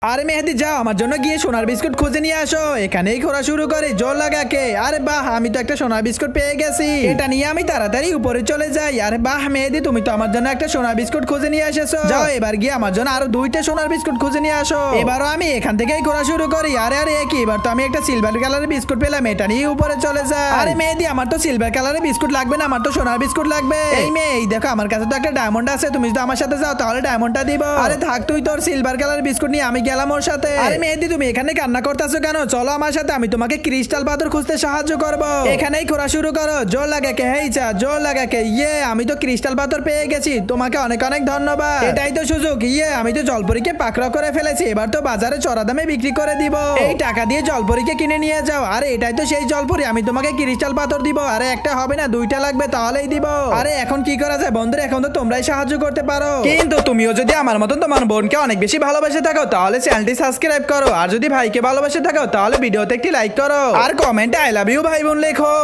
আরে মেহেদি যাও আমার জন্য গিয়ে সোনার বিস্কুট খুঁজে নিয়ে আসো। এখানেই ঘোরা শুরু করে জোর লাগাকে। আরে বাহ, আমি তো একটা সোনার বিস্কুট পেয়ে গেছি। এটা নিয়ে আমি তাড়াতাড়ি উপরে চলে যাই। আরে বাহ মেহেদি, তুমি তো আমার জন্য একটা সোনার বিস্কুট খুঁজে নিয়ে এসেছো। যাও এবার গিয়ে আমার জন্য আরো 2টা সোনার বিস্কুট খুঁজে নিয়ে আসো। এবারও আমি এখান থেকেই ঘোরা শুরু করি। আরে আরে কি, এবার তো আমি একটা সিলভার কালারের বিস্কুট পেলাম। এটা নিয়ে উপরে চলে যাই। আরে মেহেদি, আমার তো সিলভার কালারের বিস্কুট লাগবে না, আমার তো সোনার বিস্কুট লাগবে। এই মেয়ে, এই দেখো আমার কাছে তো একটা ডায়মন্ড আছে, তুমি যদি আমার সাথে যাও তাহলে ডায়মন্ডটা দিব। আরে থাক, তুই তোর সিলভার কালারের বিস্কুট নিয়ে আমি গেলাম ওর সাথে। আরে মেহেদি, তুমি এখানে কান্না করতেছো কেন? চলো আমার সাথে, আমি তোমাকে ক্রিস্টাল পাথর খুঁজতে সাহায্য করব। এখানেই ঘোরা শুরু করো। জোর লাগাকে, হেই চা, জোর লাগাকে। ইয়ে, আমি তো ক্রিস্টাল পাথর পেয়ে গেছি। তোমাকে অনেক অনেক ধন্যবাদ। এটাই তো সুযোগ। ইয়ে, আমি তো জলপরীকে পাকড়াও করে ফেলেছি। এবার তো বাজারে চড়া দামে বিক্রি করে দিব। এই টাকা দিয়ে জলপরীকে কিনে নিয়ে যাও। আরে এটাই তো সেই জলপরী, আমি তোমাকে ক্রিস্টাল পাথর দিব। আরে একটা হবে না, 2টা লাগবে, তাহলেই দিব। আরে এখন কি করা যায় বন্ধুরা? এখন তো তোমরাই সাহায্য করতে পারো। কিন্তু তুমিও যদি আমার মতন তোমার বোনকে অনেক বেশি ভালোবেসে থাকো তাহলে চ্যানেলটি সাবস্ক্রাইব করো। আর যদি ভাইকে ভালোবেসে থাকো তাহলে ভিডিওতে একটি লাইক করো আর কমেন্টে আই লাভ ইউ ভাই বোন লেখো।